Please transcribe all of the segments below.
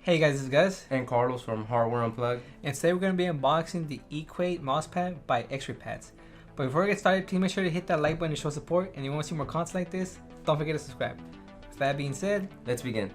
Hey guys, this is Gus. And Carlos from Hardware Unplugged. And today we're going to be unboxing the Equate mousepad by X-Raypad. But before we get started, please make sure to hit that like button to show support. And if you want to see more content like this, don't forget to subscribe. With that being said, let's begin.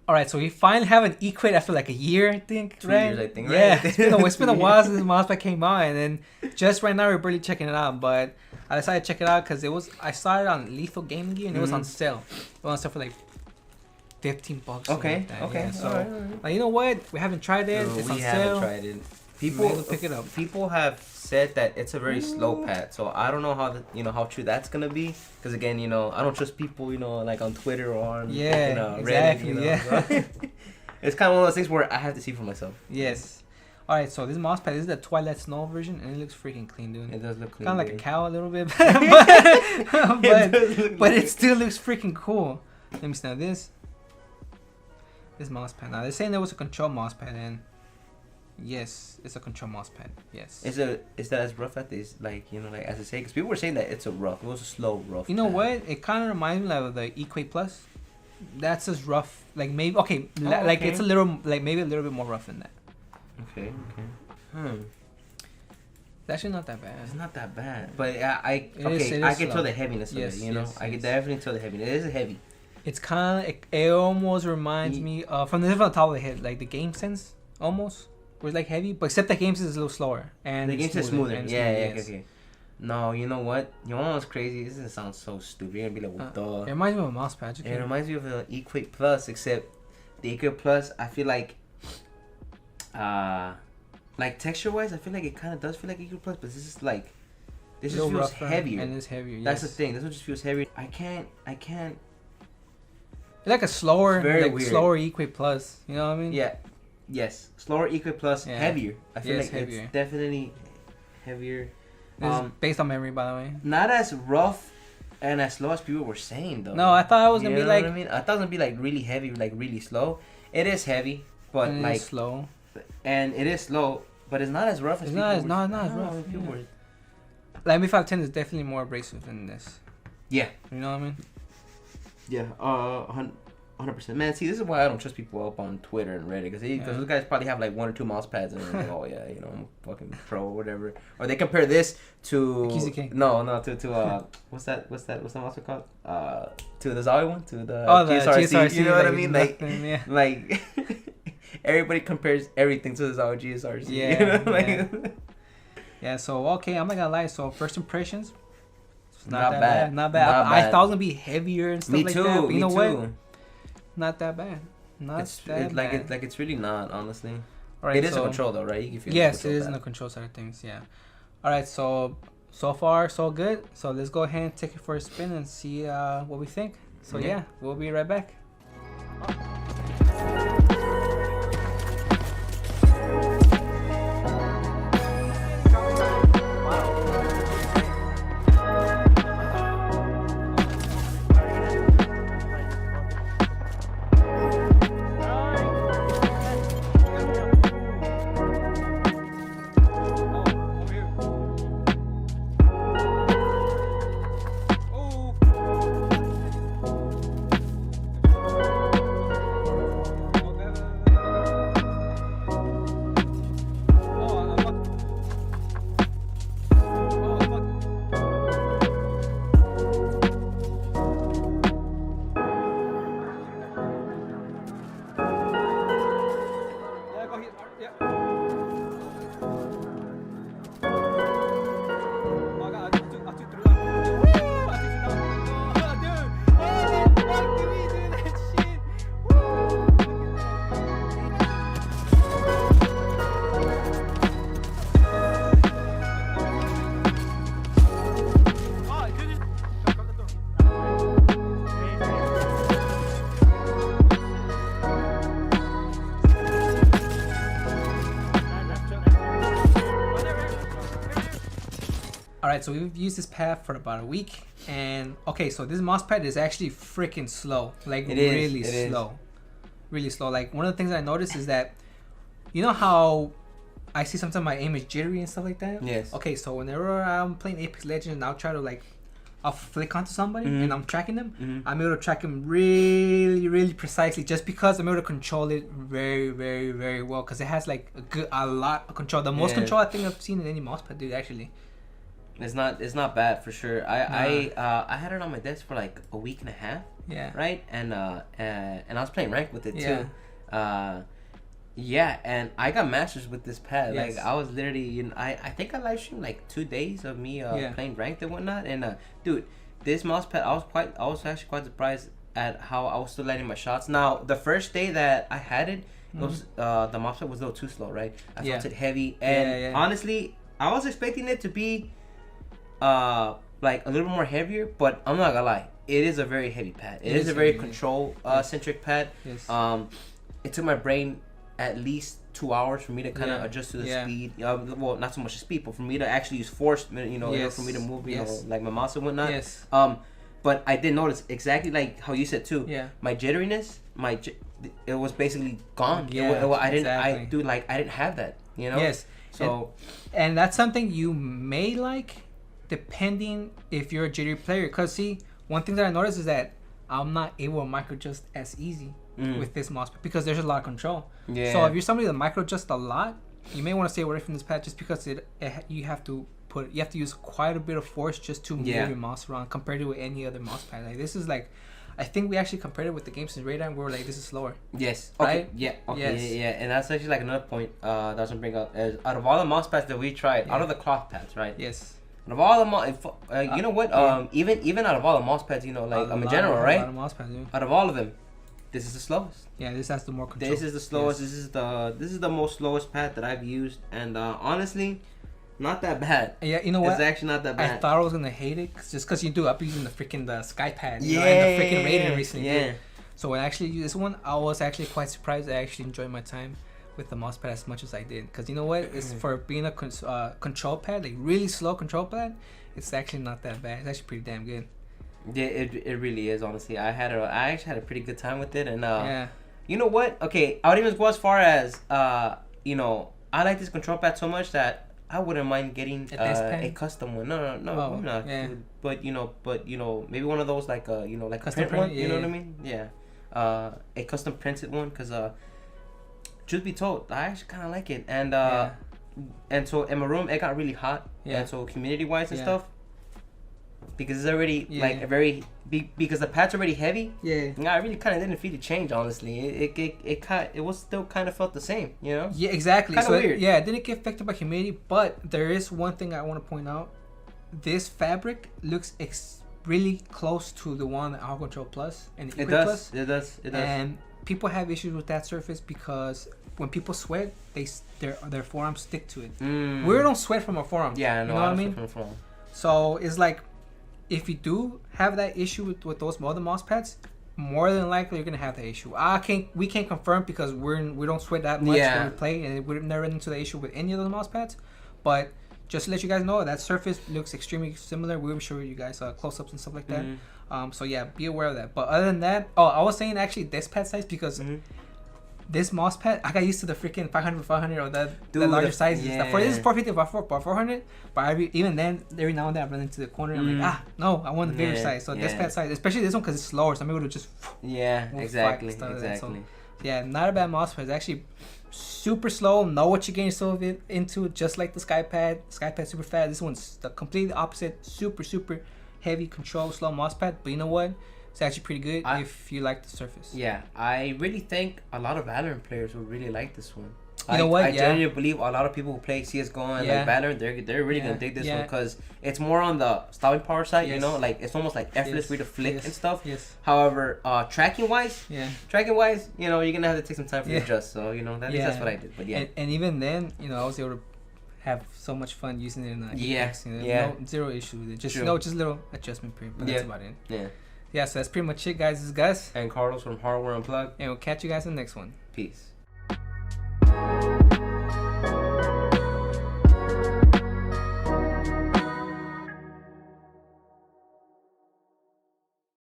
Alright, so we finally have an Equate after like a year, I think, 2 right? years, I think, Yeah, right? it's been a while since the mousepad came out, and then just right now we're barely checking it out. But I decided to check it out because I started on Lethal Gaming Gear and it was on sale. It was on sale for like $15. Okay, like okay. Yeah, so alright. Like, you know what? We haven't tried it. No, it's we on haven't sale. tried it. Might as well pick it up. People have said that it's a very slow pad, so I don't know how how true that's gonna be. Because again, I don't trust people, like on Twitter or on exactly, Reddit. Yeah. It's kind of one of those things where I have to see for myself. Yes. All right, so this mousepad is the Twilight Snow version, and it looks freaking clean, dude. It does look clean. Kind of like a cow a little bit, but but it still looks freaking cool. Let me see now this mousepad. Now they're saying there was a control mousepad, and yes, it's a control mousepad. Yes. Is that as rough as this? Like as I say, because people were saying that it was a slow rough. You know pad. what? It kind of reminds me of the Equate Plus. That's as rough. Like maybe okay. Like okay. it's a little maybe a little bit more rough than that. Okay. It's actually not that bad. It's not that bad, but I is can slow. tell the heaviness of Yes, it. yes, I can yes. definitely tell the heaviness. It is heavy. It's kind of it almost reminds me from the top of the head, like the Game Sense almost. Where it's like heavy, but except the Game Sense is a little slower and The game's smoother. and Yeah, yes. okay. No, you know what? You know what's crazy? This sounds so stupid. You're gonna be like, what It the? reminds me of a mousepad. It reminds me of the Equate Plus, except the Equate Plus, I feel like texture wise, I feel like it kind of does feel like Equate Plus, but this just feels rougher, heavier. and it's heavier. That's Yes. the thing. This one just feels heavier. I can't. It's like a slower, It's very like weird. slower Equate Plus. You know what I mean? Yeah. Yes. Slower Equate Plus, Yeah. heavier. I feel Yes, like heavier. it's definitely heavier. This is based on memory, by the way. Not as rough and as slow as people were saying though. No, I thought it was gonna be know like what I mean? I thought it was gonna be like really heavy, like really slow. It is heavy, but and like it's slow. and it is slow, but it's not as rough as It's people not as were- not as I don't know, rough. people Yeah. were- Like Mi510 is definitely more abrasive than this. Yeah. You know what I mean? Yeah. 100%. Man, see, this is why I don't trust people up on Twitter and Reddit because those guys probably have like 1 or 2 mouse pads and they're like, oh yeah, I'm a fucking pro or whatever. Or they compare this to QZK. No, to what's the mouse called? To the Zowie one, to the GSRC. You know what I mean? Nothing, yeah. Like everybody compares everything to the Zowie GSRC. Yeah, You know? yeah. Yeah, so okay, I'm not gonna lie. So first impressions, it's Not that bad. Not bad. Not I bad. thought it was gonna be heavier and stuff Me like too. that. But you Me know too. what? Not that bad. Not that bad. It's really not, honestly. All right, It is so, a control though, right? You can feel the Yes, it control is in pad. the control side of things. Yeah. All right, so far so good. So let's go ahead and take it for a spin and see what we think. So Yeah. yeah, we'll be right back. Alright, so we've used this pad for about a week, and okay, so this mouse pad is actually freaking slow, like really slow. Really slow. Like one of the things I noticed is that, you know how I see sometimes my aim is jittery and stuff like that? Yes. Okay, so whenever I'm playing Apex Legends and I'll try to like, I'll flick onto somebody and I'm tracking them, I'm able to track them really, really precisely just because I'm able to control it very, very, very well, because it has like a lot of control. The most control I think I've seen in any mouse pad, dude, actually. It's not bad for sure. I had it on my desk for like a week and a half. Yeah. Right? And I was playing rank with it too. Yeah, and I got masters with this pad. Yes. Like I was literally, you know, I think I live streamed like 2 days of me playing ranked and whatnot. And dude, this mouse pad, I was actually quite surprised at how I was still landing my shots. Now the first day that I had it, it was the mouse pad was a little too slow, right? I felt it heavy, and honestly, I was expecting it to be like a little more heavier, but I'm not gonna lie, it is a very heavy pad. It is a very control centric pad. Yes. It took my brain at least 2 hours for me to kind of adjust to the speed. Well, not so much the speed, but for me to actually use force, you know, for me to move, you know, like my mouse and whatnot. Yes. But I did notice exactly like how you said too. Yeah. My jitteriness, it was basically gone. Yeah. I didn't have that. You know. Yes. So. And that's something you may like, depending if you're a jittery player. Cause see, one thing that I noticed is that I'm not able to micro adjust as easy with this mouse pad because there's a lot of control. Yeah. So if you're somebody that micro adjusts a lot, you may want to stay away from this pad just because you have to use quite a bit of force just to move your mouse around compared to any other mouse pad. Like this is like, I think we actually compared it with the game since Radar and we were like, this is slower. Yes. Right? Okay. Yeah. Okay. Yeah. And that's actually like another point that I was gonna bring up. Is out of all the mouse pads that we tried, out of the cloth pads, right? Yes. Out of all the you know what? Even out of all the mouse pads, you know, like in general, right? A lot of mouse pads, out of all of them, this is the slowest. Yeah, this has the more control. This is the slowest. Yes. This is the most slowest pad that I've used, and honestly, not that bad. Yeah, you know what? It's actually not that bad. I thought I was gonna hate it just because I've been using the freaking Sky pad, you know, and the freaking Raiden recently. Yeah. So when I actually used this one, I was actually quite surprised. I actually enjoyed my time with the mouse pad as much as I did, because you know what? It's for being a control pad, like really slow control pad. It's actually not that bad. It's actually pretty damn good. Yeah, it really is. Honestly, I actually had a pretty good time with it, and you know what? Okay, I would even go as far as you know, I like this control pad so much that I wouldn't mind getting a custom one. No, I'm not. Yeah. But you know, maybe one of those like you know, like custom print one. You know what I mean? Yeah. A custom printed one, because truth be told, I actually kind of like it, and so in my room it got really hot, and so humidity wise and stuff, because it's already like a very because the pad's already heavy. I really kind of didn't feel the change, honestly. It was still kind of felt the same, you know. Yeah, exactly. Kind of weird. It didn't get affected by humidity, but there is one thing I want to point out. This fabric looks really close to the one Alcohol Control Plus and the Equate Plus. It does. And people have issues with that surface because when people sweat, their forearms stick to it. We don't sweat from our forearms. Yeah, I know. You know what I mean? So it's like, if you do have that issue with those other mouse pads, more than likely you're gonna have that issue. We can't confirm because we don't sweat that much when we play, and we've never run into the issue with any of those mouse pads. But just to let you guys know, that surface looks extremely similar. We'll show you guys close-ups and stuff like that. So yeah, be aware of that. But other than that, I was saying actually this pad size because this mouse pad, I got used to the freaking 500 or the larger sizes. For this is 450 by 400, but even then, every now and then I run into the corner and I'm like, no, I want the bigger size. So this pad size, especially this one because it's slower, so I'm able to just exactly. So, yeah, not a bad mouse pad. It's actually super slow. Know what you're getting yourself into, just like the Sky pad. Sky pad super fast. This one's the completely opposite. Super heavy control, slow mouse pad. But you know what? It's actually pretty good if you like the surface. Yeah, I really think a lot of Valorant players will really like this one. You know what? I genuinely believe a lot of people who play CS:GO and like Valorant, they're really gonna dig this one because it's more on the stopping power side. You know, like it's almost like effortless for you to flick and stuff. However, tracking wise, you know, you're gonna have to take some time for you to adjust. So you know, that's what I did. But and even then, you know, I was able to have so much fun using it in Apex. No, zero issue with it. Just just a little adjustment period. But that's about it. Yeah, so that's pretty much it, guys. This is Gus. And Carlos from Hardware Unplugged. And we'll catch you guys in the next one. Peace.